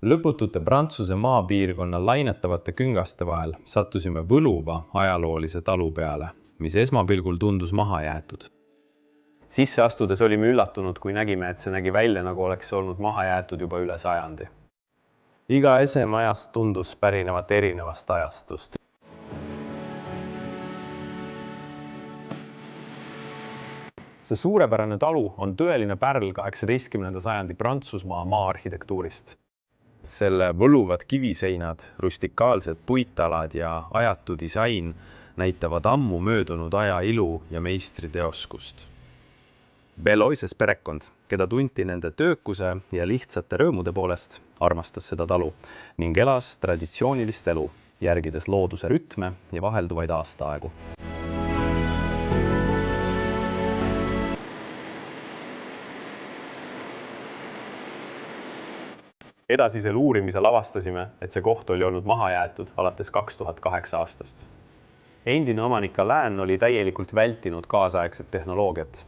Lõputute Prantsuse maapiirkonna lainetavate küngaste vahel sattusime võluva ajaloolise talu peale, mis esmapilgul tundus maha jäetud. Sisse astudes olime üllatunud, kui nägime, et see nägi välja, nagu oleks olnud maha jäetud juba üle sajandi. Iga esemajast tundus pärinevat erinevast ajastust. See suurepärane talu on tõeline pärl 18. sajandi Prantsusmaa maa-arhitektuurist. Selle võluvad kiviseinad, rustikaalsed puitalad ja ajatu disain näitavad ammu möödunud aja ilu ja meistriteoskust. Beloises perekond, keda tunti nende töökuse ja lihtsate rõõmude poolest, armastas seda talu ning elas traditsioonilist elu, järgides looduse rütme ja vahelduvaid aastaaegu. Edasisel uurimisel avastasime, et see koht oli olnud maha jäetud alates 2008 aastast. Endine omanik Alain oli täielikult vältinud kaasaegset tehnoloogiat.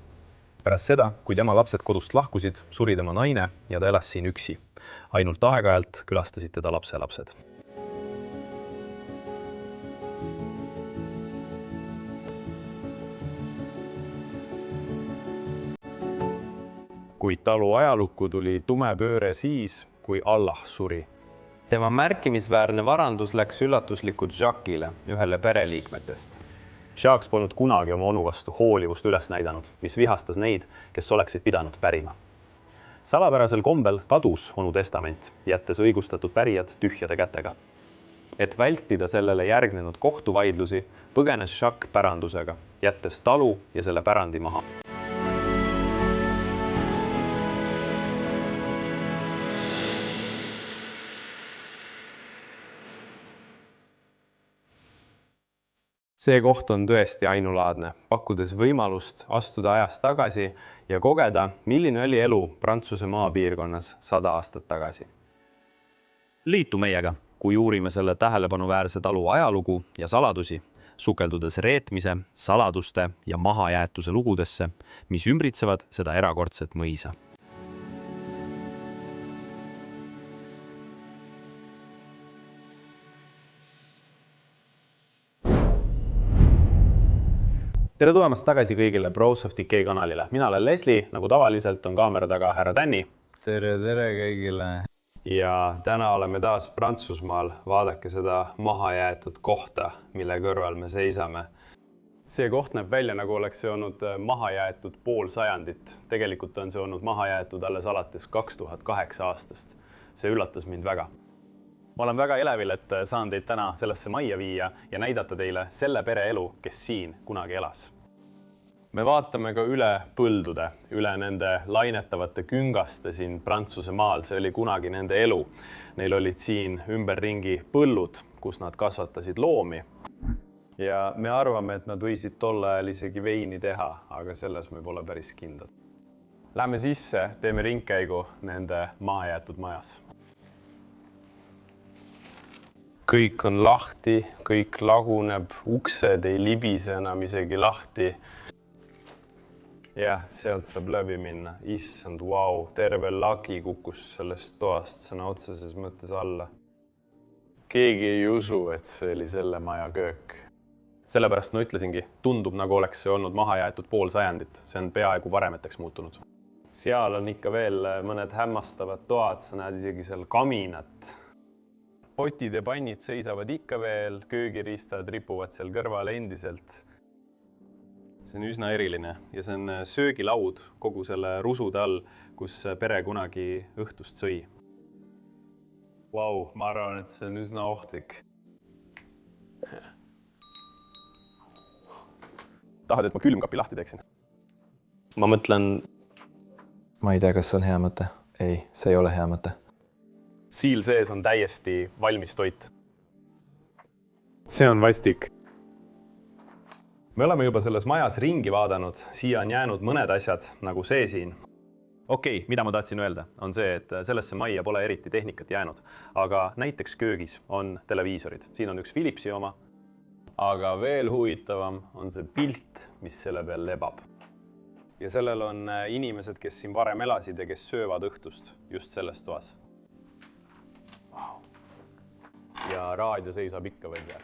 Pärast seda, kui tema lapsed kodust lahkusid, suri tema naine ja ta elas siin üksi. Ainult aeg-ajalt külastasid teda lapselapsed. Kuid talu ajalukku tuli tume pööre siis, kui Allah suri. Tema märkimisväärne varandus läks üllatuslikult Jacques'ile, ühele pereliikmetest. Jacques polnud kunagi oma onu vastu hoolivust üles näidanud, mis vihastas neid, kes oleksid pidanud pärima. Salapärasel kombel kadus onu testament, jättes õigustatud pärijad tühjade kätega. Et vältida sellele järgnenud kohtuvaidlusi, põgenes Jacques pärandusega, jättes talu ja selle pärandi maha. See koht on tõesti ainulaadne, pakkudes võimalust astuda ajas tagasi ja kogeda, milline oli elu Prantsuse maapiirkonnas 100 aastat tagasi. Liitu meiega, kui uurime selle tähelepanuväärse talu ajalugu ja saladusi, sukeldudes reetmise, saladuste ja mahajäetuse lugudesse, mis ümbritsevad seda erakordset mõisa. Tere tulemast tagasi kõigile Bros of Decay kanalile. Mina olen Leslie, nagu tavaliselt on kaamera taga härra Tänni. Tere kõigile. Ja täna oleme taas Prantsusmaal. Vaadake seda mahajäetud kohta, mille kõrval me seisame. See koht näeb välja, nagu oleks see olnud mahajäetud pool sajandit. Tegelikult on see olnud mahajäetud alles alates 2008 aastast. See üllatas mind väga. Ma olen väga elevil, et saan teid täna sellesse majja viia ja näidata teile selle pere elu, kes siin kunagi elas. Me vaatame ka üle põldude, üle nende lainetavate küngaste siin Prantsuse maal. See oli kunagi nende elu. Neil olid siin ümberringi põllud, kus nad kasvatasid loomi. Ja me arvame, et nad võisid tol ajal isegi veini teha, aga selles me pole päris kindlad. Lähme sisse, teeme ringkäigu nende mahajäetud majas. Kõik on lahti, kõik laguneb, uksed ei libise enam isegi lahti. Jah, sealt saab läbi minna. Issand, vau, terve lagi kukkus sellest toast sõna otseses mõttes alla. Keegi ei usu, et see oli selle maja köök. Sellepärast ma ütlesingi, tundub nagu oleks see olnud mahajäetud pool sajandit. See on peaaegu varemeteks muutunud. Seal on ikka veel mõned hämmastavad toad, sa näed isegi seal kaminat. Potid ja pannid seisavad ikka veel, köögiriistad ripuvad seal kõrval endiselt. See on üsna eriline ja see on söögilaud kogu selle rusude all, kus pere kunagi õhtust sõi. Vau, ma arvan, et see on üsna ohtlik. Tahad, et ma külmkapi lahti teeksin? Ma mõtlen... Ma ei tea, kas see on hea mõte. Ei, see ei ole hea mõte. Siil sees on täiesti valmis toit. See on vastik. Me oleme juba selles majas ringi vaadanud. Siia on jäänud mõned asjad, nagu see siin. Okei, mida ma tahtsin öelda, on see, et sellesse majja pole eriti tehnikat jäänud. Aga näiteks köögis on televiisorid. Siin on üks Philipsi oma. Aga veel huvitavam on see pilt, mis selle peal lebab. Ja sellel on inimesed, kes siin varem elasid ja kes söövad õhtust just selles toas. ja raadio seisab ikka veel seal.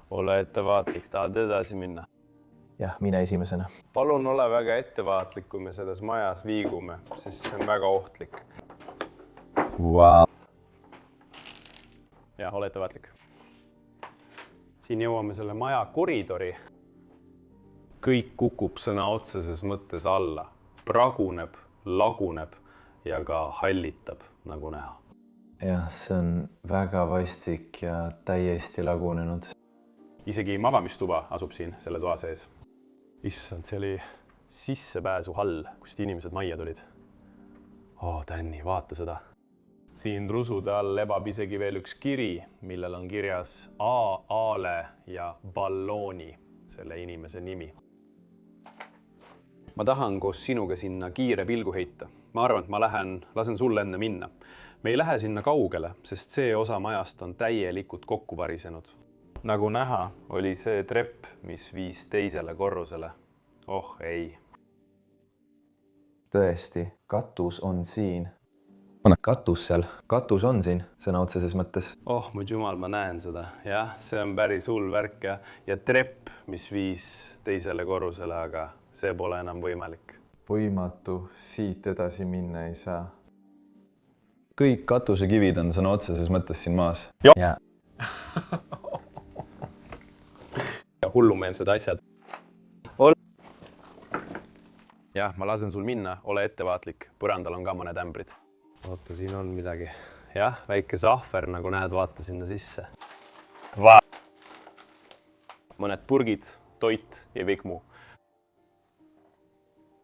Ole ettevaatlik, tahad edasi minna? jah, mine esimesena. Palun ole väga ettevaatlik, kui me selles majas liigume, sest see on väga ohtlik. Wow. Ja, ole ettevaatlik. Siin jõuame selle maja koridori. Kõik kukub sõna otseses mõttes alla. Praguneb, laguneb ja ka hallitab, nagu näha. jah, see on väga vastik ja täiesti lagunenud. Isegi magamistuba asub siin selle toa sees. Issand, see oli sissepääsu hall, kust inimesed majja tulid. Tänni, vaata seda. Siin rusude all lebab isegi veel üks kiri, millel on kirjas A, Aale ja Ballooni, selle inimese nimi. Ma tahan koos sinuga sinna kiire pilgu heita. Ma arvan, et ma lasen sulle enne minna. Me ei lähe sinna kaugele, sest see osa majast on täielikult kokku varisenud. Nagu näha, oli see trepp, mis viis teisele korrusele. Ei. tõesti, katus on siin. katus seal, katus on siin, sõna otseses mõttes. Mu jumal, ma näen seda. Jah, see on päris hull värk ja trepp, mis viis teisele korrusele, aga see pole enam võimalik. Võimatu, siit edasi minna ei saa. kõik katusekivid on sõna otseses mõttes siin maas. Ja hullumeelsed asjad. Jah, ma lasen sul minna, ole ettevaatlik. Põrandal on ka mõned ämbrid. Oota, siin on midagi. Jah, väike sahver, nagu näed, vaata sinna sisse. Mõned purgid, toit ja kõik muu.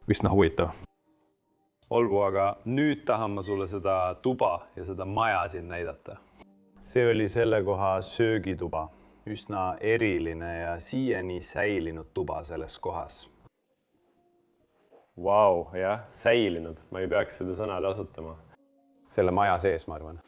Üsna huvitav. Olgu, aga nüüd tahan ma sulle seda tuba ja seda maja siin näidata. See oli selle koha söögituba. Üsna eriline ja siiani säilinud tuba selles kohas. Jah, säilinud. Ma ei peaks seda sõna kasutama. Selle maja sees, ma arvan.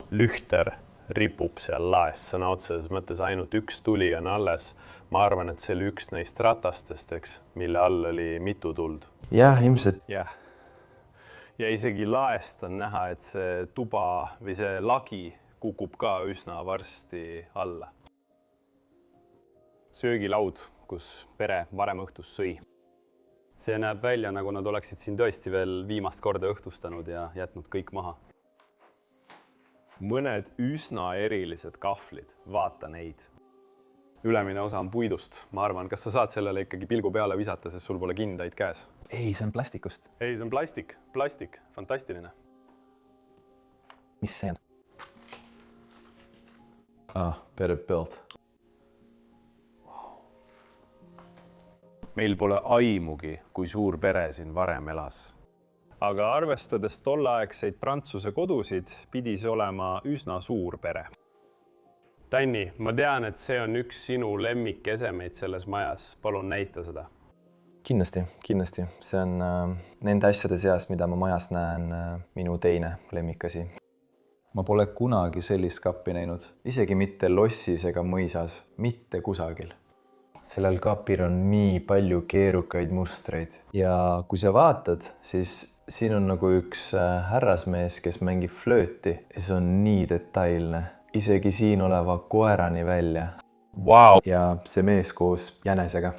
Lühter ripub seal laes, sõna otseses mõttes ainult üks tuli on alles. Ma arvan, et see oli üks neist ratastest, mille all oli mitu tuld. jah, ilmselt. Jah. Ja isegi laest on näha, et see tuba või see lagi kukub ka üsna varsti alla. Söögilaud, kus pere varem õhtus sõi. See näeb välja, nagu nad oleksid siin tõesti veel viimast korda õhtustanud ja jätnud kõik maha. Mõned üsna erilised kahvlid, vaata neid. Ülemine osa on puidust. Ma arvan, kas sa saad sellele ikkagi pilgu peale visata, sest sul pole kindaid käes? Ei, see on plastikust. Ei, see on plastik, fantastiline. Mis see on? Better built. Meil pole aimugi, kui suur pere siin varem elas. Aga arvestades tolleaegseid Prantsuse kodusid, pidi see olema üsna suur pere. Tänni, ma tean, et see on üks sinu lemmikesemeid selles majas. Palun näita seda. Kindlasti. See on nende asjade seas, mida ma majas näen, minu teine lemmikasi. Ma pole kunagi sellist kappi näinud, isegi mitte lossis ega mõisas, mitte kusagil. Sellel kapil on nii palju keerukaid mustreid ja kui sa vaatad, siis siin on nagu üks härrasmees, kes mängib flööti ja see on nii detailne, isegi siin oleva koerani välja. Ja see mees koos jänesega.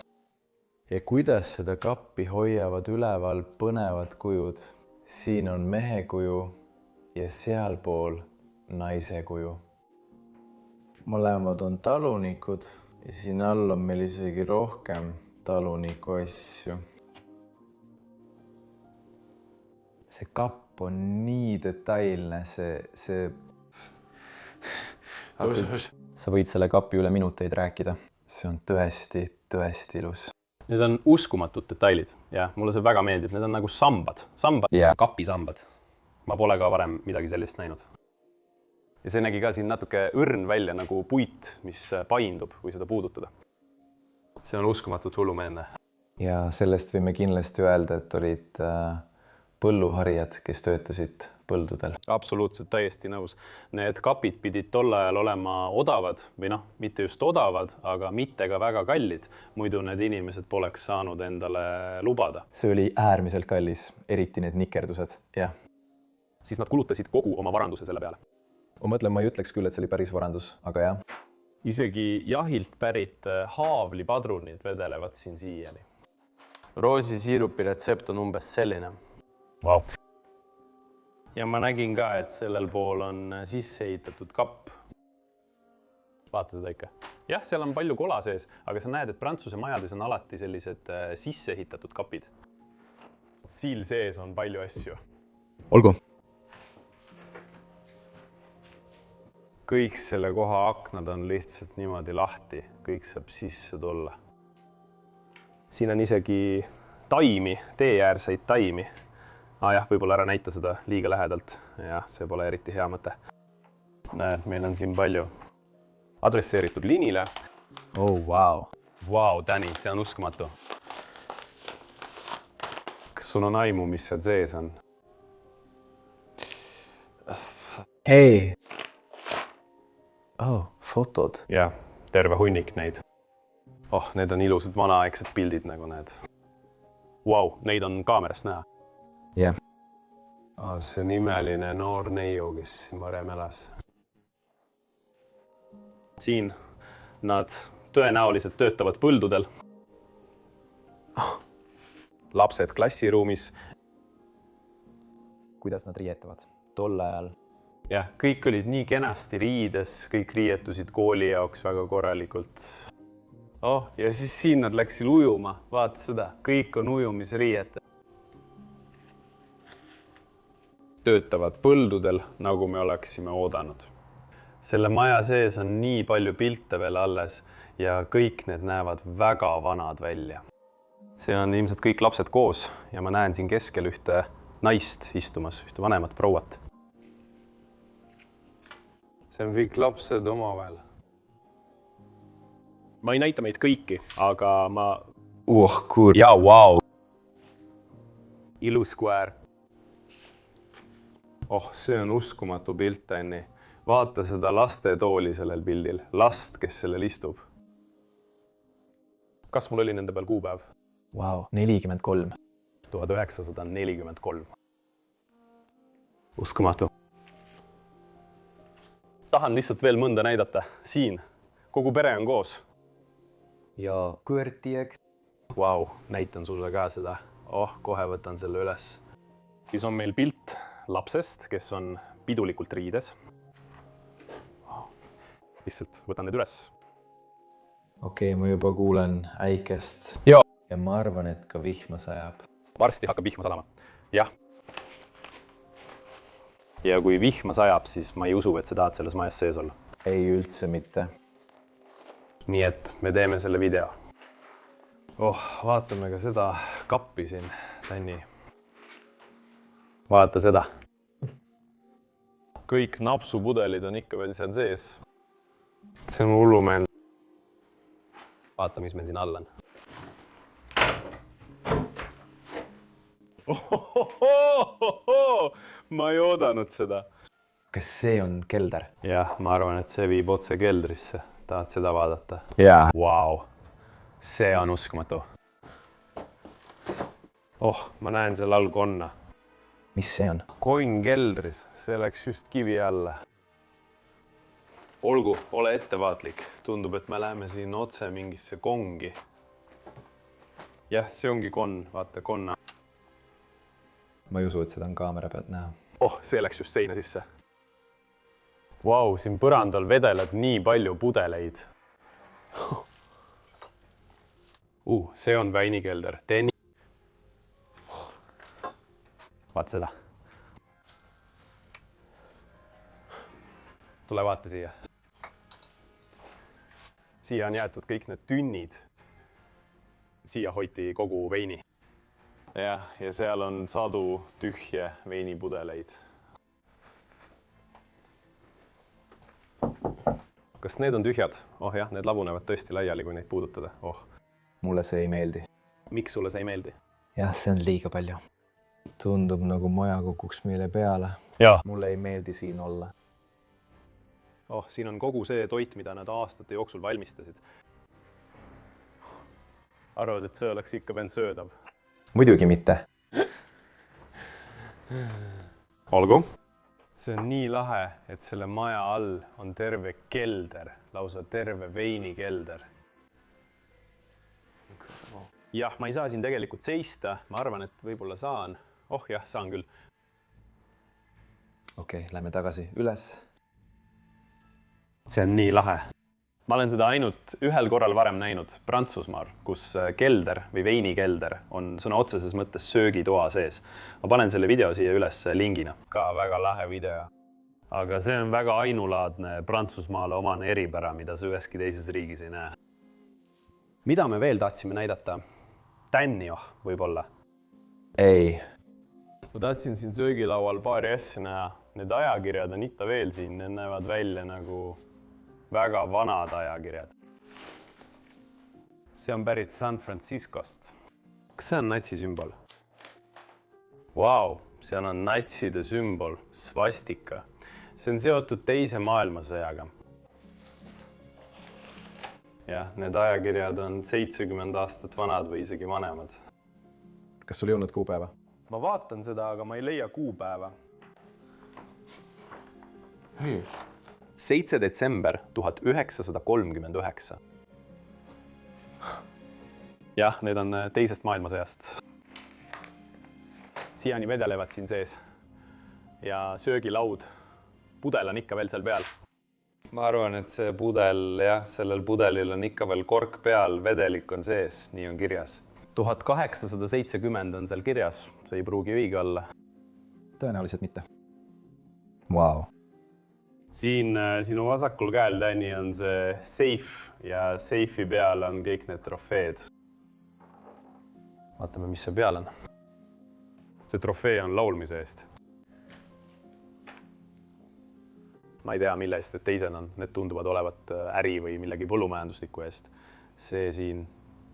Ja kuidas seda kappi hoiavad üleval põnevad kujud? Siin on mehe kuju ja sealpool naise kuju. Mõlemad on talunikud ja siin all on meil isegi rohkem taluniku asju. See kapp on nii detailne, see... Sa võid selle kapi üle minuteid rääkida. See on tõesti ilus. Need on uskumatud detailid ja mulle see väga meeldib. Need on nagu sambad, kapisambad. Ma pole ka varem midagi sellist näinud. Ja see nägi ka siin natuke õrn välja nagu puit, mis paindub, kui seda puudutada. See on uskumatult hullumeelne. Ja sellest võime kindlasti öelda, et olid põlluharijad, kes töötasid põldudel. Absoluutselt täiesti nõus. Need kapid pidid tol ajal olema odavad või mitte just odavad, aga mitte ka väga kallid. Muidu need inimesed poleks saanud endale lubada. See oli äärmiselt kallis, eriti need nikerdused, jah. siis nad kulutasid kogu oma varanduse selle peale. ma mõtlen, ma ei ütleks küll, et see oli päris varandus, aga jah. Isegi jahilt pärit haavlipadrunid vedelevad siin siiani. Roosisiirupi retsept on umbes selline. Wow. Ja ma nägin ka, et sellel pool on sisse ehitatud kapp. Vaata seda ikka. Jah, seal on palju kola sees, aga sa näed, et Prantsuse majades on alati sellised sisse ehitatud kapid. Siil sees on palju asju. Olgu. Kõik selle koha aknad on lihtsalt niimoodi lahti, kõik saab sisse tulla. Siin on isegi taimi, teeäärseid taimi. Jah, võib-olla ära näita seda liiga lähedalt. Jah, see pole eriti hea mõte. Näed, meil on siin palju adresseeritud liinile. Oh, wow. Wow, Danny, see on uskumatu. Kas sul on aimu, mis seal sees on? Hei! Oh, fotod. Jah, terve hunnik neid. Oh, need on ilusad vanaaegsed pildid, nagu need. Wow, neid on kaamerast näha. Jah. See on imeline noor neiu, kes siin varem elas. Siin nad tõenäoliselt töötavad põldudel. Lapsed klassiruumis. Kuidas nad riietavad? Tol ajal. Jah, kõik olid nii kenasti riides, kõik riietusid kooli jaoks väga korralikult. Oh, ja siis siin nad läksid ujuma, vaata seda, kõik on ujumisriiete. Töötavad põldudel, nagu me oleksime oodanud. Selle maja sees on nii palju pilte veel alles ja kõik need näevad väga vanad välja. See on ilmselt kõik lapsed koos ja ma näen siin keskel ühte naist istumas, ühte vanemat prouat. See on kõik lapsed omavahel. Ma ei näita meid kõiki, aga ma... Kuur. Jaa, wow! Ilus koer. Oh, see on uskumatu pilt, Anni. Vaata seda lastetooli sellel pildil. Last, kes sellel istub. Kas mul oli nende peal kuupäev? Wow, 43. 1943. Uskumatu. Tahan lihtsalt veel mõnda näidata. Siin. Kogu pere on koos. Ja kõrtieks. Wow, näitan sulle ka seda. Oh, kohe võtan selle üles. Siis on meil pilt lapsest, kes on pidulikult riides. Lihtsalt võtan need üles. Okei, ma juba kuulen äikest. Ja ma arvan, et ka vihma sajab. Varsti hakkab vihma salama. Jah. Ja kui vihma sajab, siis ma ei usu, et sa tahad selles majas sees olla. Ei üldse mitte. Nii et me teeme selle video. Oh, vaatame ka seda kappi siin, Tänni. Vaata seda. Kõik napsupudelid on ikka veel seal sees. See on hullumeel. Vaata, mis meil siin all on. Ma ei oodanud seda. Kas see on kelder? Jah, ma arvan, et see viib otse keldrisse. Tahad seda vaadata? Jaa. Wow. See on uskumatu. Oh, ma näen seal all konna. Mis see on? Konn keldris. See läks just kivi alla. Olgu, ole ettevaatlik. Tundub, et me läheme siin otse mingisse kongi. Jah, see ongi konn. Vaata, konna. Ma ei usu, et seda on kaamera pealt näha. Oh, see läks just seina sisse. Wow, siin põrandal vedeleb nii palju pudeleid. See on väinikelder. Tee nii. Vaata seda. Tule vaata siia. Siia on jäetud kõik need tünnid. Siia hoiti kogu veini. Ja seal on sadu tühje veinipudeleid. Kas need on tühjad? Oh jah, need lagunevad tõesti laiali, kui neid puudutada. Oh. Mulle see ei meeldi. Miks sulle see ei meeldi? Jah, see on liiga palju. Tundub nagu maja kukuks meile peale. Jaa. Mulle ei meeldi siin olla. Oh, siin on kogu see toit, mida nad aastate jooksul valmistasid. Arvad, et see oleks ikka veel söödav? Muidugi mitte. olgu. See on nii lahe, et selle maja all on terve kelder, lausa terve veinikelder. Jah, ma ei saa siin tegelikult seista, ma arvan, et võib-olla saan. Oh jah, saan küll. Okei, lähme tagasi üles. See on nii lahe. Ma olen seda ainult ühel korral varem näinud Prantsusmaal, kus kelder või veinikelder on sõna otseses mõttes söögitoa sees. Ma panen selle video siia üles lingina. Ka väga lahe video. Aga see on väga ainulaadne Prantsusmaale omane eripära, mida sa üheski teises riigis ei näe. Mida me veel tahtsime näidata? Tänni võib-olla? Ei. Ma tahtsin siin söögilaual paari asja näha. Need ajakirjad on ikka veel siin, need näevad välja nagu väga vanad ajakirjad. See on pärit San Franciscost. Kas see on natsisümbol? Vau, seal on natside sümbol, svastika. See on seotud teise maailmasõjaga. Jah, need ajakirjad on 70 aastat vanad või isegi vanemad. Kas sul ei olnud kuupäeva? Ma vaatan seda, aga ma ei leia kuupäeva. 7. detsember 1939. Jah, need on teisest maailmasõjast. Siiani vedelevad siin sees. Ja söögilaud. Pudel on ikka veel seal peal. Ma arvan, et see pudel, jah, sellel pudelil on ikka veel kork peal, vedelik on sees, nii on kirjas. 1870 on seal kirjas, see ei pruugi õige olla. Tõenäoliselt mitte. Vau. Siin sinu vasakul käel, Tänni, on see seif ja seifi peal on kõik need trofeed. Vaatame, mis see peal on. See trofee on laulmise eest. Ma ei tea, mille eest need teised on. Need tunduvad olevat äri või millegi põllumajandusliku eest. See siin,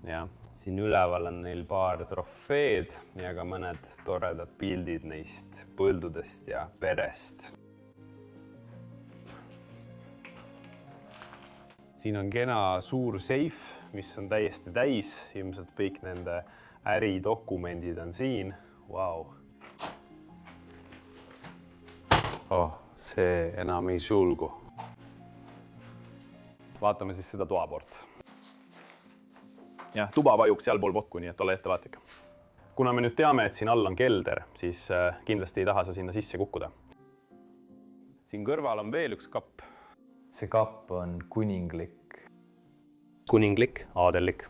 jah. Siin üleval on neil paar trofeed ja ka mõned toredad pildid neist põldudest ja perest. Siin on kena suur seif, mis on täiesti täis. Ilmselt kõik nende äridokumendid on siin. Vau. Oh, see enam ei sulgu. Vaatame siis seda toapoolt. Jah, tuba vajub sealpool potku, nii et ole ettevaatlik. Kuna me nüüd teame, et siin all on kelder, siis kindlasti ei taha sa sinna sisse kukkuda. Siin kõrval on veel üks kapp. See kapp on kuninglik. Kuninglik, aadellik.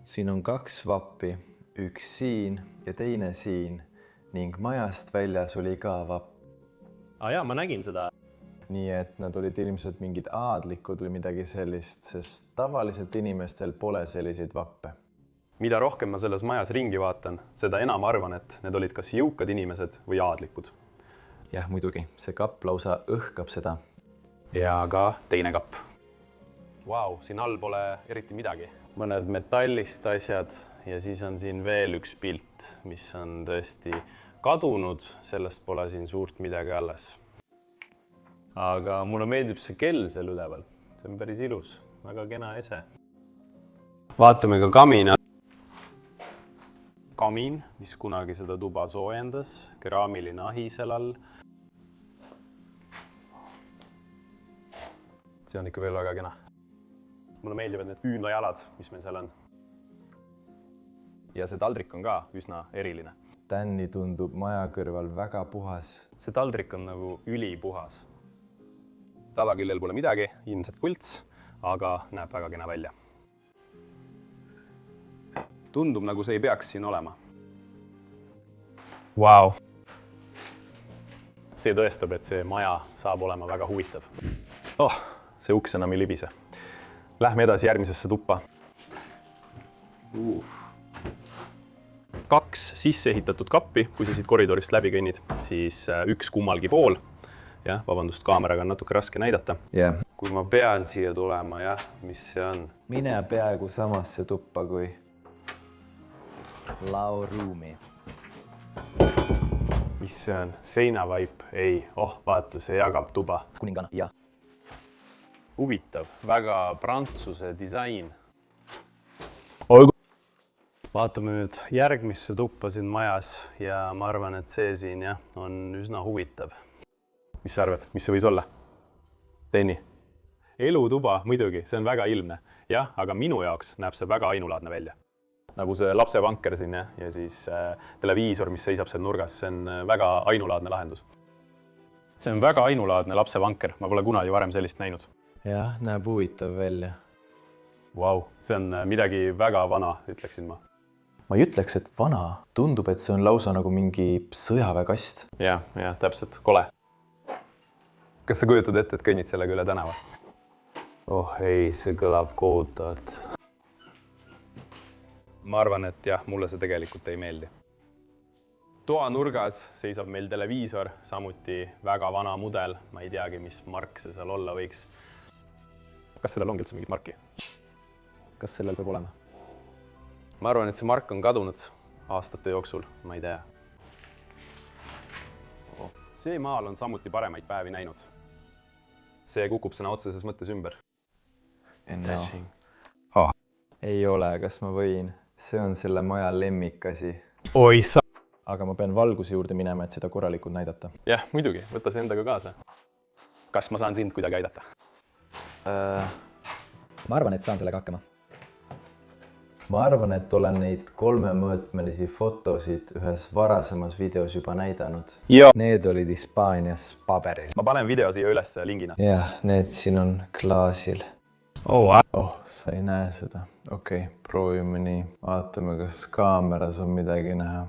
Siin on 2 vappi, üks siin ja teine siin ning majast väljas oli ka vapp. Jaa, ma nägin seda. Nii et nad olid ilmselt mingid aadlikud või midagi sellist, sest tavaliselt inimestel pole selliseid vappe. Mida rohkem ma selles majas ringi vaatan, seda enam arvan, et need olid kas jõukad inimesed või aadlikud. Jah, muidugi, see kapp lausa õhkab seda. Ja ka teine kapp. Vau, siin all pole eriti midagi. Mõned metallist asjad ja siis on siin veel üks pilt, mis on tõesti kadunud. Sellest pole siin suurt midagi alles. Aga mulle meeldib see kell seal üleval. See on päris ilus, väga kena ese. Vaatame ka kamina. Kamin, mis kunagi seda tuba soojendas, keraamiline ahi seal all. See on ikka veel väga kena. Mulle meeldivad need küünlajalad, mis meil seal on. Ja see taldrik on ka üsna eriline. Tänni tundub maja kõrval väga puhas. See taldrik on nagu ülipuhas. Tavaküljel pole midagi, ilmselt kults, aga näeb väga kena välja. Tundub nagu see ei peaks siin olema. Vau. See tõestab, et see maja saab olema väga huvitav. See uks enam ei libise. Lähme edasi järgmisesse tuppa. 2 sisse ehitatud kappi, kui sa siit koridorist läbi kõnnid, siis üks kummalgi pool. Jah, vabandust, kaameraga on natuke raske näidata. Yeah. Kui ma pean siia tulema, jah, mis see on? Mine peaaegu samasse tuppa kui lauruumi. Mis see on? Seinavaip? Ei. Vaata, see jagab tuba. Kuningana, jah. Huvitav, väga prantsuse disain. vaatame nüüd järgmisse tuppa siin majas ja ma arvan, et see siin jah, on üsna huvitav. Mis sa arvad, mis see võis olla? Tenni. Elutuba, muidugi, see on väga ilmne. Jah, aga minu jaoks näeb see väga ainulaadne välja. Nagu see lapsevanker siin ja siis televiisor, mis seisab seal nurgas, see on väga ainulaadne lahendus. See on väga ainulaadne lapsevanker, ma pole kunagi varem sellist näinud. Jah, näeb huvitav välja. Vau, see on midagi väga vana, ütleksin ma. Ma ei ütleks, et vana. Tundub, et see on lausa nagu mingi sõjaväekast. Ja, täpselt, kole. Kas sa kujutad ette, et kõnnid sellega üle tänava? Oh ei, see kõlab kohutavalt. Ma arvan, et jah, mulle see tegelikult ei meeldi. Toa nurgas seisab meil televiisor, samuti väga vana mudel. Ma ei teagi, mis mark see seal olla võiks. Kas sellel ongi üldse mingit marki? Kas sellel peab olema? Ma arvan, et see mark on kadunud aastate jooksul, ma ei tea. See maal on samuti paremaid päevi näinud. See kukub sõna otseses mõttes ümber. No. Ei ole, kas ma võin? See on selle maja lemmikasi. Oi sa! Aga ma pean valguse juurde minema, et seda korralikult näidata. Jah, muidugi, võta see endaga kaasa. Kas ma saan sind kuidagi aidata? Ma arvan, et saan sellega hakkama. Ma arvan, et olen neid 3-mõõtmelisi fotosid ühes varasemas videos juba näidanud. Ja. Need olid Hispaanias paberil. Ma panen video siia üles lingina. Jah, need siin on klaasil. Oh, sa ei näe seda. Okei, proovime nii. Vaatame, kas kaameras on midagi näha.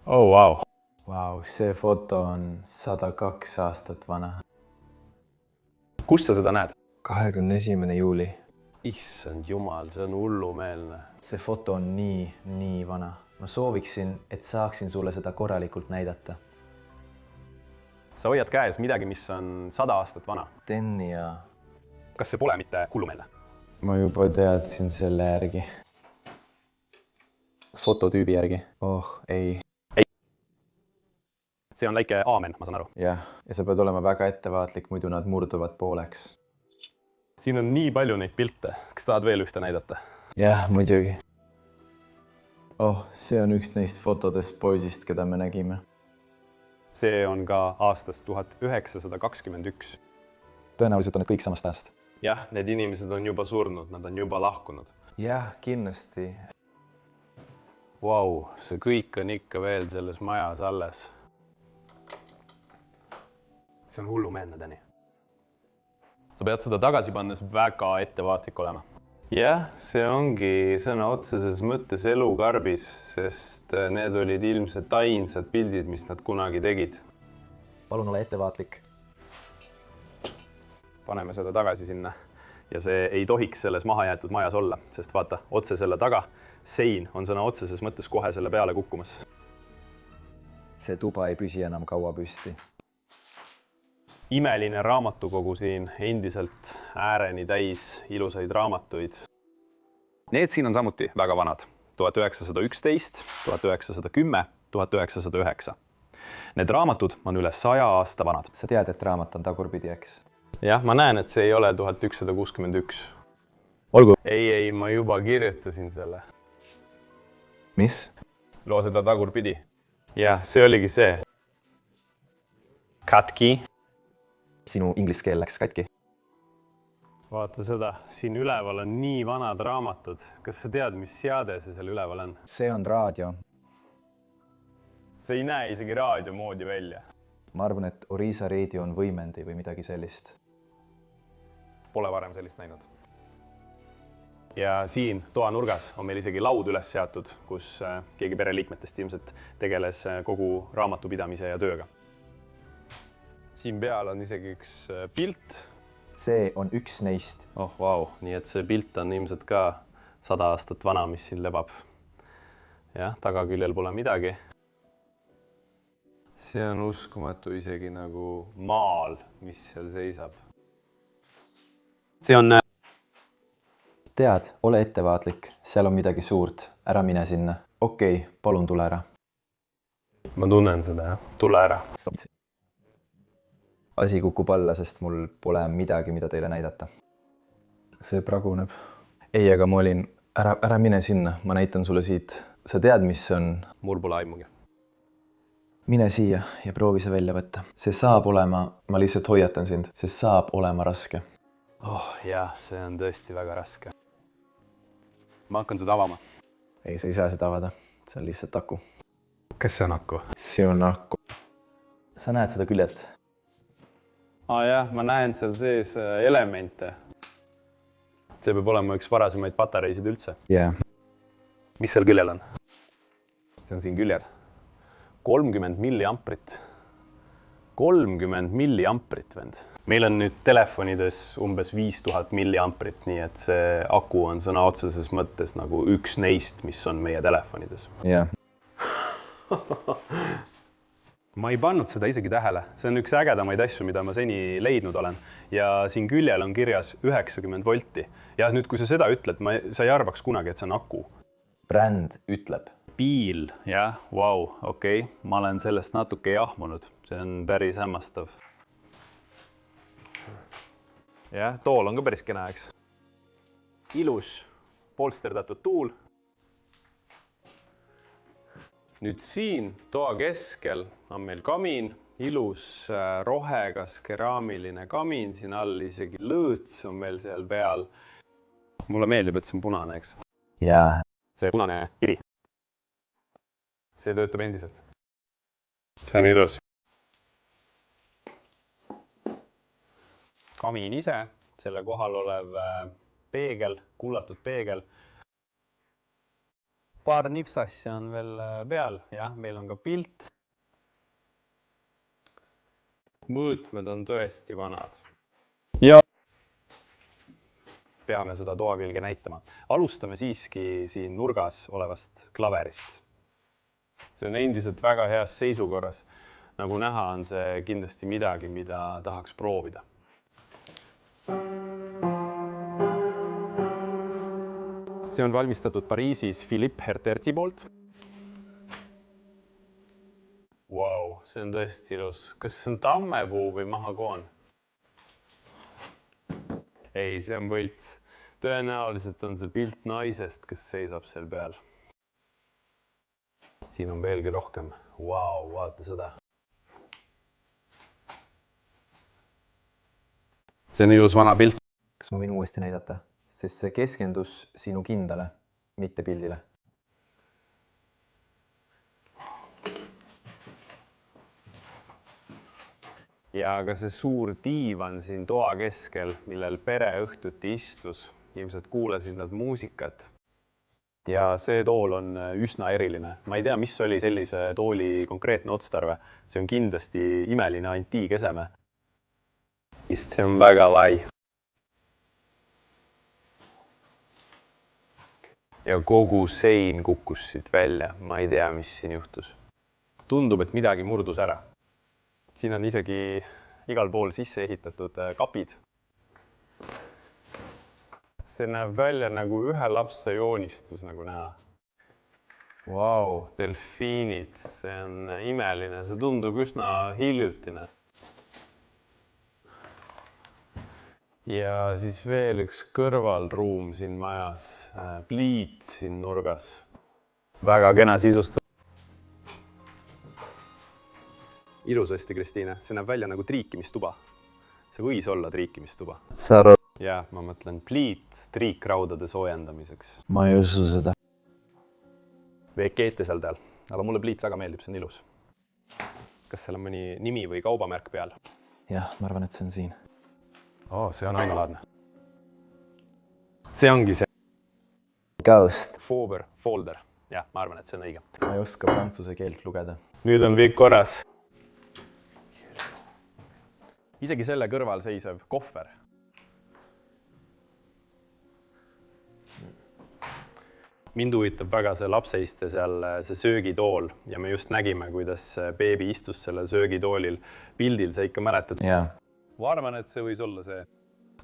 Oh, wow. Vau, see foto on 102 aastat vana. Kust sa seda näed? 21. juuli. Issand jumal, see on hullumeelne. See foto on nii vana. Ma sooviksin, et saaksin sulle seda korralikult näidata. Sa hoiad käes midagi, mis on 100 aastat vana. Tenni ja... Kas see pole mitte hullumeelne? Ma juba teadsin selle järgi. Fototüübi järgi? Oh, ei. See on väike aamen, ma saan aru. Jah, ja sa pead olema väga ettevaatlik, muidu nad murduvad pooleks. Siin on nii palju neid pilte. Kas tahad veel ühte näidata? Jah, muidugi. Oh, see on üks neist fotodest poisist, keda me nägime. See on ka aastast 1921. Tõenäoliselt on need kõik samast ajast. Jah, need inimesed on juba surnud, nad on juba lahkunud. Jah, kindlasti. Vau, see kõik on ikka veel selles majas alles. See on hullumeelne, Tõni. Sa pead seda tagasi pannes väga ettevaatlik olema. Jah, see ongi sõna otseses mõttes elukarbis, sest need olid ilmselt ainsad pildid, mis nad kunagi tegid. Palun ole ettevaatlik. Paneme seda tagasi sinna ja see ei tohiks selles mahajäetud majas olla, sest vaata, otse selle taga sein on sõna otseses mõttes kohe selle peale kukkumas. See tuba ei püsi enam kaua püsti. Imeline raamatukogu siin, endiselt ääreni täis ilusaid raamatuid. Need siin on samuti väga vanad. 1911, 1910, 1909. Need raamatud on üle 100 aasta vanad. Sa tead, et raamat on tagurpidi, eks? Jah, ma näen, et see ei ole 1161. Olgu. Ei, ma juba kirjutasin selle. Mis? Loo seda tagurpidi. Jah, see oligi see. Katki. Sinu inglise keel läks katki. Vaata seda, siin üleval on nii vanad raamatud. Kas sa tead, mis seade see seal üleval on? See on raadio. See ei näe isegi raadio moodi välja. Ma arvan, et Orisa Radio on võimendi või midagi sellist. Pole varem sellist näinud. Ja siin toa nurgas on meil isegi laud üles seatud, kus keegi pereliikmetest ilmselt tegeles kogu raamatupidamise ja tööga. Siin peal on isegi üks pilt. See on üks neist. Oh, vau. Nii et see pilt on ilmselt ka 100 aastat vana, mis siin lebab. Jah, tagaküljel pole midagi. See on uskumatu isegi nagu maal, mis seal seisab. See on... Tead, ole ettevaatlik. Seal on midagi suurt. Ära mine sinna. Okei, palun tule ära. Ma tunnen seda, jah. Tule ära. Asi kukub alla, sest mul pole midagi, mida teile näidata. See praguneb. Ei, aga ma olin Ära mine sinna, ma näitan sulle siit. Sa tead, mis see on? Mul pole aimugi. Mine siia ja proovi see välja võtta. See saab olema, ma lihtsalt hoiatan sind, see saab olema raske. Oh jah, see on tõesti väga raske. Ma hakkan seda avama. Ei, sa ei saa seda avada. See on lihtsalt aku. Kas see on aku? See on aku. Sa näed seda küljelt? Jah, ma näen seal sees elemente. See peab olema üks varasemaid patareisid üldse. Jah. Mis seal küljel on? See on siin küljel. 30 milliamprit. 30 milliamprit, vend. Meil on nüüd telefonides umbes 5000 milliamprit, nii et see aku on sõna otseses mõttes nagu üks neist, mis on meie telefonides. Jah. Ma ei pannud seda isegi tähele. See on üks ägedamaid asju, mida ma seni leidnud olen. Ja siin küljel on kirjas 90 volti. Ja nüüd, kui sa seda ütled, sa ei arvaks kunagi, et see on aku. Bränd ütleb. Piil, jah, vau, okei. Ma olen sellest natuke jahmunud. See on päris hämmastav. Jah, tool on ka päris kena, eks. Ilus, polsterdatud tuul. Nüüd siin toa keskel on meil kamin, ilus rohegas keraamiline kamin, siin all isegi lõõts on meil seal peal. Mulle meeldib, et see on punane, eks? Jaa. See punane kiri. See töötab endiselt. See on ilus. Kamin ise, selle kohal olev peegel, kullatud peegel. Paar nipsasja on veel peal, jah, meil on ka pilt. Mõõtmed on tõesti vanad. Ja peame seda toa külge näitama. Alustame siiski siin nurgas olevast klaverist. See on endiselt väga heas seisukorras. Nagu näha, on see kindlasti midagi, mida tahaks proovida. See on valmistatud Pariisis Philippe Hertertsi poolt. Wow, see on tõesti ilus. Kas see on tammepuu või mahakoon? Ei, see on võlts. Tõenäoliselt on see pilt naisest, kes seisab seal peal. Siin on veelgi rohkem. Wow, vaata seda. See on ilus vana pilt. Kas ma võin uuesti näidata? Sest see keskendus sinu kindale, mitte pildile. Ja ka see suur diivan siin toa keskel, millel pere õhtuti istus. Ilmselt kuulasid nad muusikat. Ja see tool on üsna eriline. Ma ei tea, mis oli sellise tooli konkreetne otstarve. See on kindlasti imeline antiikeseme. See on väga lai. Ja kogu sein kukkus siit välja. Ma ei tea, mis siin juhtus. Tundub, et midagi murdus ära. Siin on isegi igal pool sisse ehitatud kapid. See näeb välja nagu ühe lapse joonistus, nagu näha. Vau, delfiinid. See on imeline. See tundub üsna hiljutine. Ja siis veel üks kõrvalruum siin majas, pliit siin nurgas. Väga kena sisustus. Ilusasti, Kristiine. See näeb välja nagu triikimistuba. See võis olla triikimistuba. Ja, ma mõtlen pliit triikraudade soojendamiseks. Ma ei usu seda. Veekeete seal teal. Aga mulle pliit väga meeldib, see on ilus. Kas seal on mõni nimi või kaubamärk peal? Jah, ma arvan, et see on siin. See on ainulaadne. See ongi see. Ghost. Fober, folder. Jah, ma arvan, et see on õige. Ma ei oska prantsuse keelt lugeda. Nüüd on kõik korras. Isegi selle kõrval seisev kohver. Mind huvitab väga see lapseiste seal, see söögitool. Ja me just nägime, kuidas beebi istus selle söögitoolil. Pildil sa ikka mäletad. Jaa. Ma arvan, et see võis olla see.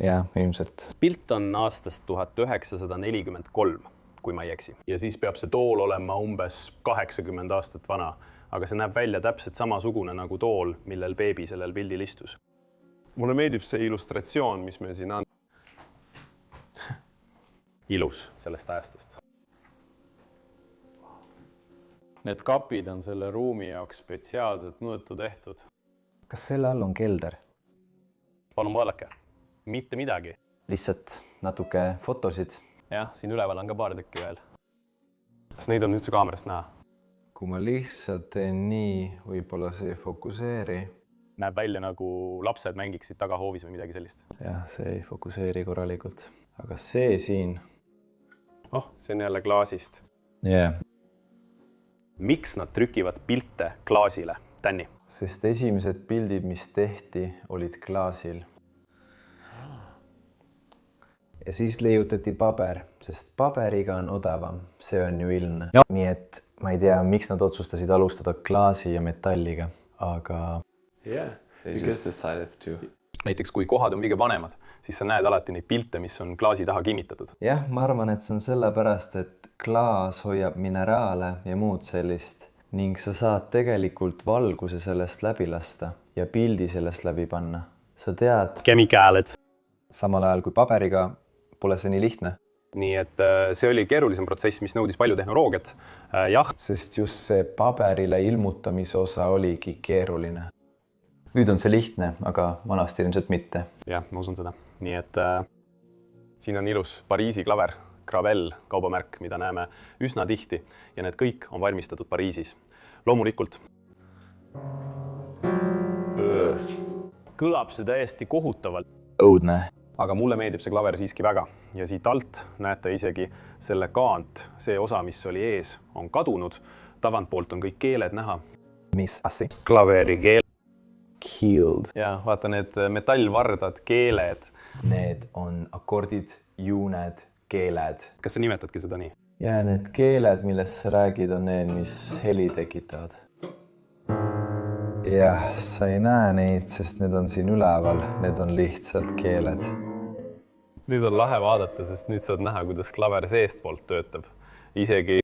Jaa, ilmselt. Pilt on aastast 1943, kui ma ei eksi. Ja siis peab see tool olema umbes 80 aastat vana. Aga see näeb välja täpselt samasugune nagu tool, millel beebi sellel pildil istus. Mulle meeldib see illustratsioon, mis meil siin on. ilus sellest ajastust. Need kapid on selle ruumi jaoks spetsiaalselt mõõtu tehtud. Kas selle all on kelder? Palun vaadake. Mitte midagi. Lihtsalt natuke fotosid. Jah, siin üleval on ka paar tükki veel. Kas neid on üldse kaamerast näha? Kui ma lihtsalt teen nii, võib-olla see ei fokuseeri. Näeb välja nagu lapsed mängiksid tagahoovis või midagi sellist. Jah, see ei fokuseeri korralikult. Aga see siin... see on jälle klaasist. Yeah. Miks nad trükivad pilte klaasile, Tänni? Sest esimesed pildid, mis tehti, olid klaasil. Ja siis leiutati paber, sest paberiga on odavam. See on ju ilmne. Nii et ma ei tea, miks nad otsustasid alustada klaasi ja metalliga, aga... Yeah, näiteks kui kohad on kõige vanemad, siis sa näed alati neid pilte, mis on klaasi taha kinnitatud. Jah, ma arvan, et see on sellepärast, et klaas hoiab mineraale ja muud sellist ning sa saad tegelikult valguse sellest läbi lasta ja pildi sellest läbi panna. Sa tead... Kemikaalid. Samal ajal kui paberiga pole see nii lihtne. Nii et see oli keerulisem protsess, mis nõudis palju tehnoloogiat. Jah. Sest just see paberile ilmutamise osa oligi keeruline. Nüüd on see lihtne, aga vanasti ilmselt mitte. Jah, ma usun seda. Nii et siin on ilus Pariisi klaver, Gravel kaubamärk, mida näeme üsna tihti ja need kõik on valmistatud Pariisis. Loomulikult. Kõlab see täiesti kohutavalt. Õudne. Aga mulle meeldib see klaver siiski väga ja siit alt näete isegi selle kaant, see osa, mis oli ees, on kadunud. Tavantpoolt on kõik keeled näha. Mis asi? Klaveri keel. Keeled. Ja vaata need metallvardad, keeled. Need on akordid, juuned, keeled. Kas sa nimetadki seda nii? Ja need keeled, millest sa räägid, on need, mis heli tekitavad. Jah, sa ei näe neid, sest need on siin üleval. Need on lihtsalt keeled. Nüüd on lahe vaadata, sest nüüd saad näha, kuidas klaver seestpoolt töötab. Isegi...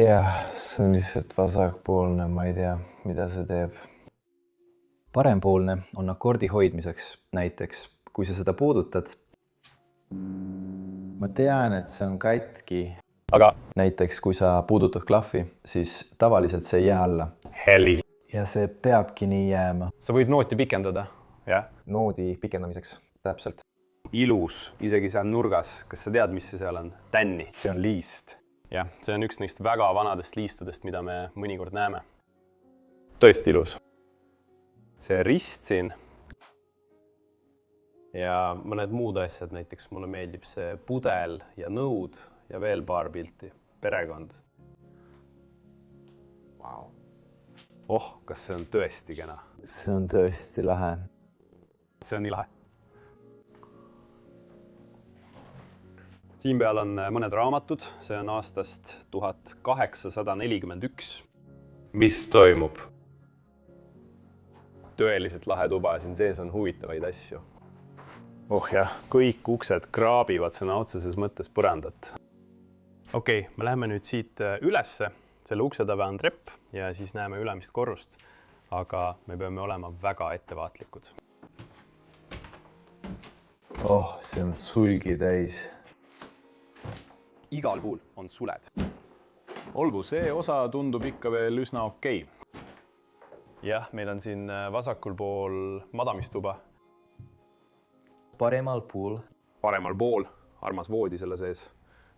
Jah, see on lihtsalt vasakpoolne, ma ei tea, mida see teeb. Parempoolne on akordi hoidmiseks, näiteks, kui sa seda puudutad. Ma tean, et see on katki. Aga näiteks, kui sa puudutad klahvi, siis tavaliselt see ei jää alla. Heli. Ja see peabki nii jääma. Sa võid nooti pikendada, jah? Noodi pikendamiseks, täpselt. Ilus, isegi seal nurgas. Kas sa tead, mis see seal on? Tänni. See on liist. Jah, see on üks neist väga vanadest liistudest, mida me mõnikord näeme. Tõesti ilus. See rist siin ja mõned muud asjad, näiteks mulle meeldib see pudel ja nõud ja veel paar pilti, perekond. Wow. Kas see on tõesti kena? See on tõesti lahe. See on nii lahe. Siin peal on mõned raamatud, see on aastast 1841. Mis toimub? Tõeliselt lahe tuba, siin sees on huvitavaid asju. Jah, kõik uksed kraabivad sõna otseses mõttes põrandat. Okei, me läheme nüüd siit ülesse, selle ukse taga on trepp ja siis näeme ülemist korrust, aga me peame olema väga ettevaatlikud. See on sulgi täis. Igal puhul on suled. Olgu, see osa tundub ikka veel üsna okei. Jah, meil on siin vasakul pool madamistuba. Paremal pool. Paremal pool, armas voodi selle sees.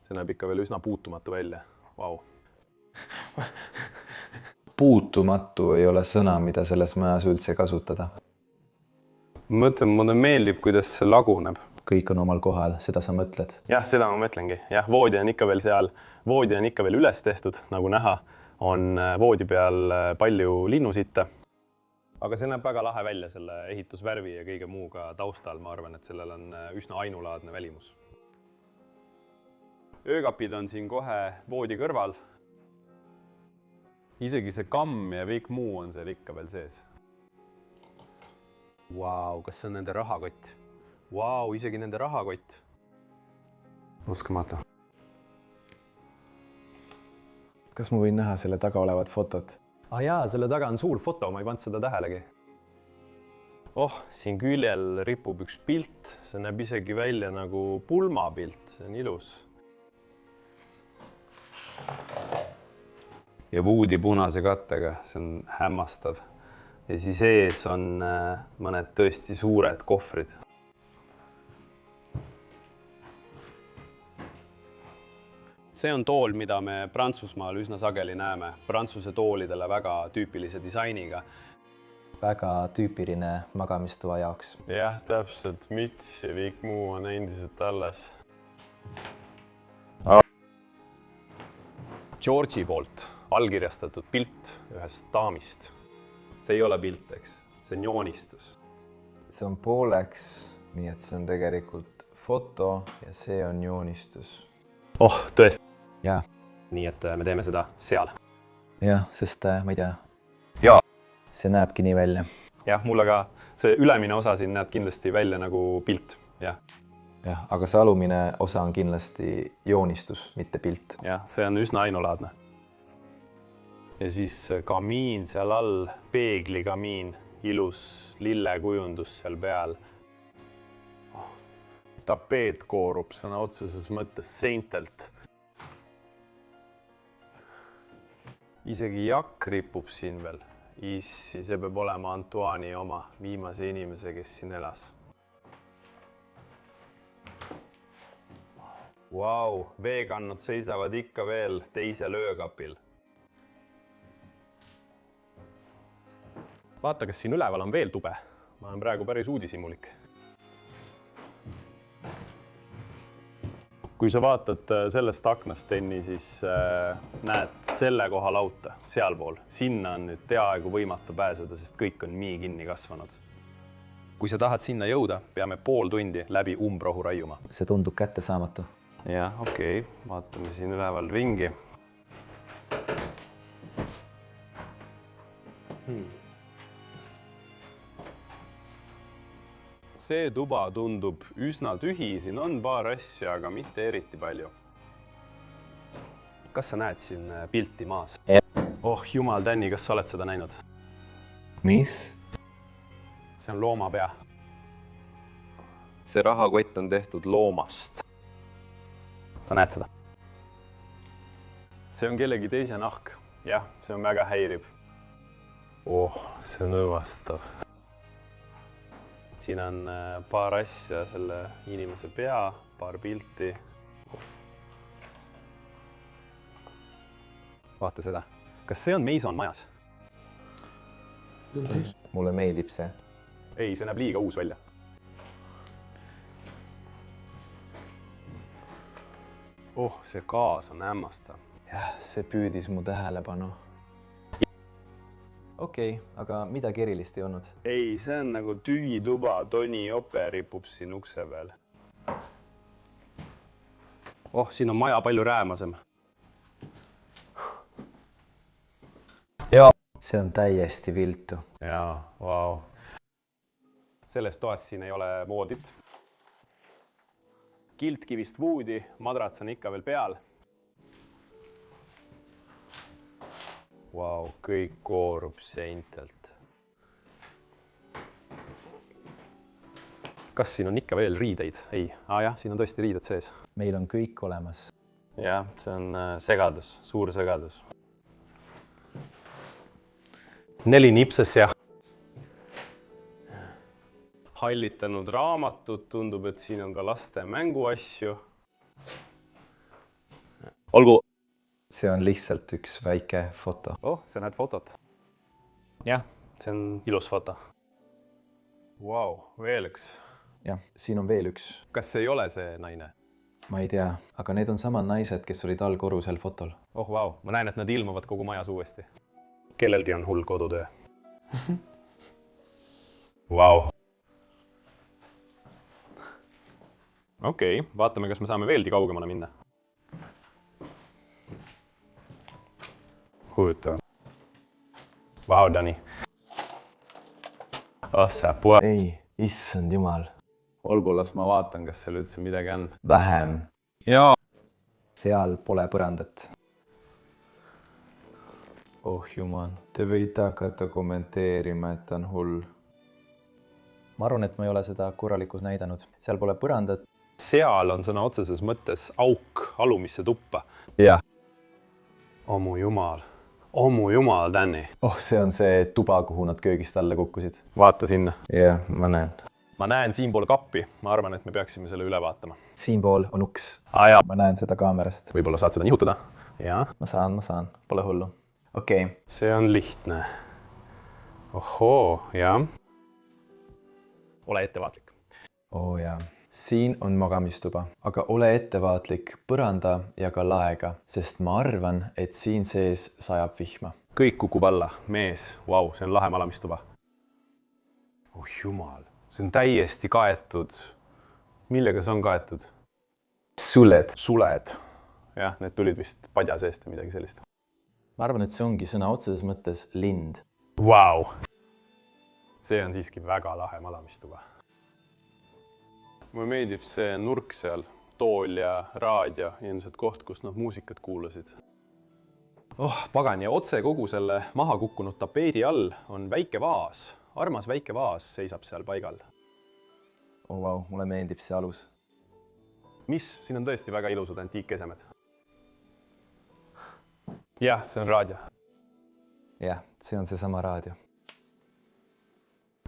See näeb ikka veel üsna puutumatu välja. Vau. Puutumatu ei ole sõna, mida selles majas üldse kasutada. Mõtlen, mulle meeldib, kuidas see laguneb. Kõik on omal kohal, seda sa mõtled. Jah, seda ma mõtlengi. Jah, voodi on ikka veel seal. Voodi on ikka veel üles tehtud, nagu näha. On voodi peal palju linnusitte. Aga see näeb väga lahe välja selle ehitusvärvi ja kõige muuga taustal. Ma arvan, et sellel on üsna ainulaadne välimus. Öökapid on siin kohe voodi kõrval. Isegi see kamm ja kõik muu on seal ikka veel sees. Vau, kas see on nende rahakott? Vau, isegi nende rahakott. Uskamata. Kas ma võin näha selle taga olevat fotot? Jaa, selle taga on suur foto, ma ei pannud seda tähelegi. Siin küljel ripub üks pilt, see näeb isegi välja nagu pulmapilt, see on ilus. ja Woodi punase kattega, see on hämmastav. Ja siis ees on mõned tõesti suured kohvrid. See on tool, mida me Prantsusmaal üsna sageli näeme. Prantsuse toolidele väga tüüpilise disainiga. Väga tüüpiline magamistoa jaoks. Jah, täpselt. Mits ja kõik muu on endiselt alles. George'i poolt allkirjastatud pilt ühest daamist. See ei ole pilt, eks. See on joonistus. See on pooleks, nii et see on tegelikult foto ja see on joonistus. Oh, tõesti. Jaa. Nii et me teeme seda seal. Jah, sest ma ei tea. Jaa. See näebki nii välja. Jah, mulle ka. See ülemine osa siin näeb kindlasti välja nagu pilt. Jah, aga see alumine osa on kindlasti joonistus, mitte pilt. Jah, see on üsna ainulaadne. Ja siis kamiin seal all, peeglikamiin, ilus lillekujundus seal peal. Tapeet koorub sõna otseses mõttes seintelt. Isegi jakk ripub siin veel. Issi, see peab olema Antoine'i oma, viimase inimese, kes siin elas. Vau, veekannud seisavad ikka veel teisel öökapil. Vaata, kas siin üleval on veel tube. Ma olen praegu päris uudishimulik. Kui sa vaatad sellest aknast, Tenni, siis näed selle koha lauta, sealpool. Sinna on nüüd peaaegu võimatu pääseda, sest kõik on nii kinni kasvanud. Kui sa tahad sinna jõuda, peame pool tundi läbi umbrohu raiuma. See tundub kättesaamatu. Jah, okei. Vaatame siin üleval ringi. See tuba tundub üsna tühi, siin on paar asja, aga mitte eriti palju. Kas sa näed siin pilti maas? Oh, jumal, Tänni, kas sa oled seda näinud? Mis? See on loomapea. See rahakott on tehtud loomast. Sa näed seda? See on kellegi teise nahk. Jah, see on väga häirib. Oh, see on õõvastav. Siin on paar asja, selle inimese pea, paar pilti. Vaata seda. Kas see on Maison majas? Mulle meeldib see. Ei, see näeb liiga uus välja. Oh, see kaas on hämmastav. Jah, see püüdis mu tähelepanu. Okei, aga midagi erilist ei olnud. Ei, see on nagu tühi tuba, Toni Jope ripub siin ukse peal. Oh, siin on maja palju räämasem. Jaa. See on täiesti viltu. Jaa, vau. Selles toas siin ei ole moodit. Kiltkivist Woodi, madrats on ikka veel peal. Vau, kõik koorub seintelt. Kas siin on ikka veel riideid? Ei. Jah, siin on tõesti riided sees. Meil on kõik olemas. Jah, see on segadus, suur segadus. 4 nipses ja hallitanud raamatud, tundub, et siin on ka laste mänguasju. Olgu. See on lihtsalt üks väike foto. Oh, sa näed fotot. Jah, see on ilus foto. Vau, veel üks. Jah, siin on veel üks. Kas see ei ole see naine? Ma ei tea, aga need on samad naised, kes olid allkorrusel fotol. Oh, vau, ma näen, et nad ilmuvad kogu majas uuesti. Kellelgi on hull kodutöö. Vau. Okei, vaatame, kas me saame veelgi kaugemale minna. Huuta. Vau, Dani. Ossa, pua. Ei, issand jumal. Olgu, las ma vaatan, kas seal üldse midagi on. Vähem. Jaa. Seal pole põrandat. Oh jumal, te võite hakata kommenteerima, et on hull. Ma arvan, et ma ei ole seda korralikult näidanud. Seal pole põrandat. Seal on sõna otseses mõttes auk alumisse tuppa. Jah. oh mu jumal, Danny. Oh, see on see tuba, kuhu nad köögist alla kukkusid. Vaata sinna. jah, ma näen. Ma näen siinpool kappi. Ma arvan, et me peaksime selle üle vaatama. Siinpool on uks. Jaa. Ma näen seda kaamerast. Võib-olla saad seda nihutada? Jaa. Ma saan. Pole hullu. Okei. See on lihtne. Ohoo, jah. Ole ettevaatlik. Oo jaa. Siin on magamistuba, aga ole ettevaatlik põranda ja ka laega, sest ma arvan, et siin sees sajab vihma. Kõik kukub alla. Mees, vau, see on lahe malamistuba. Oh jumal, see on täiesti kaetud. Millega see on kaetud? Suled. Suled. Jah, need tulid vist padja seest või midagi sellist. Ma arvan, et see ongi sõna otseses mõttes lind. Vau! See on siiski väga lahe malamistuba. Mulle meeldib see nurk seal, tool ja raadio, ilmselt koht, kus nad muusikat kuulasid. Oh, pagan, ja otse kogu selle maha kukkunud tapeedi all on väike vaas. Armas väike vaas seisab seal paigal. Oh vau, mulle meeldib see alus. Mis? Siin on tõesti väga ilusad antiikesemed. Jah, see on raadio. Jah, see on seesama raadio.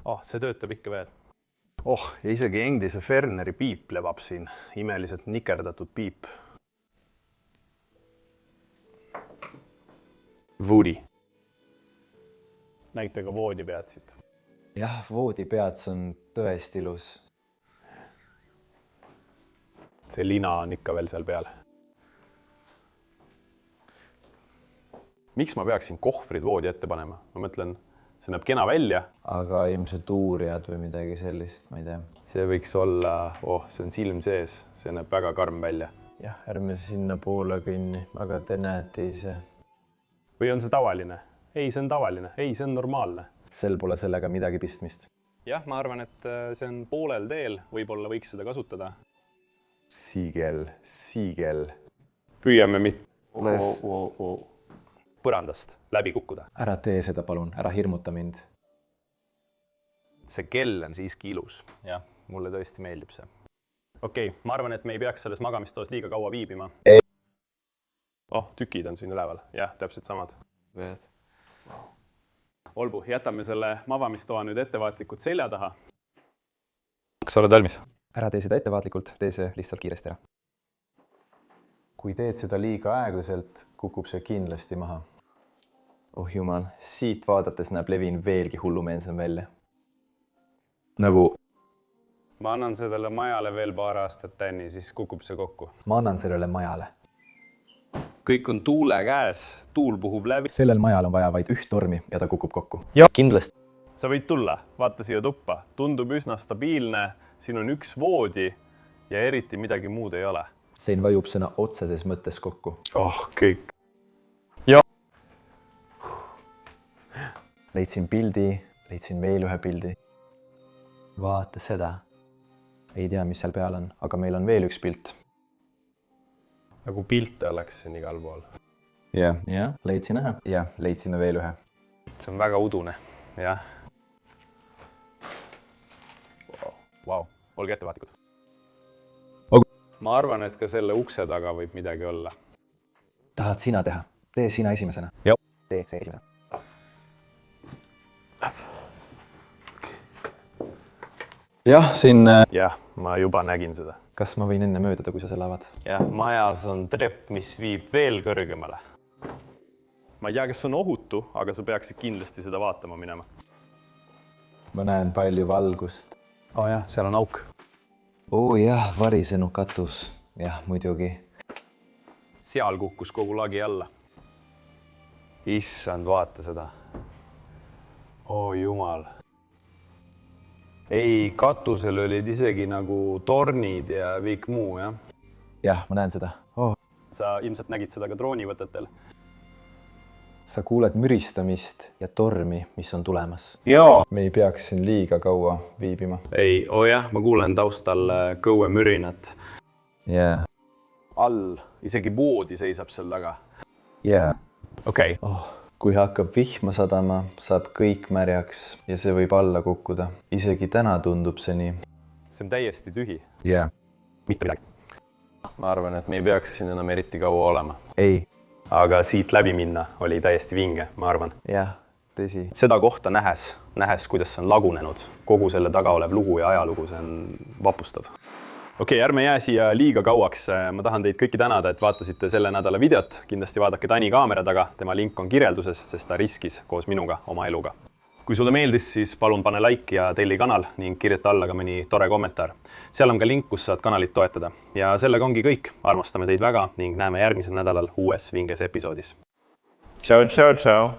Oh, see töötab ikka veel. Oh, ja isegi endise Ferneri piip lebab siin. Imeliselt nikerdatud piip. Woody. Näite ka voodipead siit. Jah, voodipead on tõesti ilus. See lina on ikka veel seal peal. Miks ma peaksin kohvrid voodi ette panema? Ma mõtlen, see näeb kena välja. Aga ilmselt uurijad või midagi sellist, ma ei tea. See võiks olla, see on silm sees, see näeb väga karm välja. Jah, ärme sinna poole kõnni, aga te näete ise. Või on see tavaline? Ei, see on tavaline. Ei, see on normaalne. Sel pole sellega midagi pistmist. Jah, ma arvan, et see on poolel teel. Võib-olla võiks seda kasutada. Siigel. Püüame põrandast läbi kukkuda. Ära tee seda, palun. Ära hirmuta mind. See kell on siiski ilus. Jah, mulle tõesti meeldib see. Okei, ma arvan, et me ei peaks selles magamistoas liiga kaua viibima. Oh, tükid on siin üleval. Jah, täpselt samad. Olgu, jätame selle magamistoa nüüd ettevaatlikult selja taha. Kas sa oled valmis? Ära tee seda ettevaatlikult, tee see lihtsalt kiiresti ära. Kui teed seda liiga aeglaselt, kukub see kindlasti maha. Oh jumal, siit vaadates näeb Levin veelgi hullumeelsem välja. Nagu... Ma annan sellele majale veel paar aastat tänni, siis kukub see kokku. Ma annan sellele majale. Kõik on tuule käes, tuul puhub läbi. Sellel majal on vaja vaid üht tormi ja ta kukub kokku. Ja. Kindlasti. Sa võid tulla, vaata siia tuppa. Tundub üsna stabiilne, siin on üks voodi ja eriti midagi muud ei ole. Sein vajub sõna otseses mõttes kokku. Oh, kõik. Ja. Leidsin pildi, leidsin veel ühe pildi. Vaata seda. Ei tea, mis seal peal on, aga meil on veel üks pilt. Nagu pilte oleks siin igal pool. Jah, leidsin ühe. Jah, leidsime veel ühe. See on väga udune, jah. Vau, olge ettevaatlikud. Ma arvan, et ka selle ukse taga võib midagi olla. Tahad sina teha? Tee sina esimesena. Jah. Tee see esimesena. Jah, siin... Jah, ma juba nägin seda. Kas ma võin enne mööduda, kui sa selle avad? Jah, majas on trepp, mis viib veel kõrgemale. Ma ei tea, kas on ohutu, aga sa peaksid kindlasti seda vaatama minema. Ma näen palju valgust. Jah, seal on auk. Jah, varisenud katus. Jah, muidugi. Seal kukkus kogu lagi alla. Issand, vaata seda. Jumal. Ei, katusel olid isegi nagu tornid ja kõik muu, jah? Jah, ma näen seda. Sa ilmselt nägid seda ka droonivõtetel. Sa kuuled müristamist ja tormi, mis on tulemas. Jaa. Me ei peaks siin liiga kaua viibima. Ei, jah, ma kuulen taustal kõue mürinat. Jah. All, isegi voodi seisab seal taga. Jah. Okei. Kui hakkab vihma sadama, saab kõik märjaks ja see võib alla kukkuda. Isegi täna tundub see nii. See on täiesti tühi. Jah. Mitte midagi. Ma arvan, et me ei peaks siin enam eriti kaua olema. Ei, aga siit läbi minna oli täiesti vinge, ma arvan. jah, tõsi. Seda kohta nähes, kuidas see on lagunenud, kogu selle taga olev lugu ja ajalugu, see on vapustav. Okei, ärme jää siia liiga kauaks. Ma tahan teid kõiki tänada, et vaatasite selle nädala videot. Kindlasti vaadake Tani kaamera taga, tema link on kirjelduses, sest ta riskis koos minuga oma eluga. Kui sulle meeldis, siis palun pane like ja telli kanal ning kirjuta alla ka mõni tore kommentaar. Seal on ka link, kus saad kanalit toetada. Ja sellega ongi kõik. Armastame teid väga ning näeme järgmisel nädalal uues vinges episoodis. Tšau, tšau, tšau.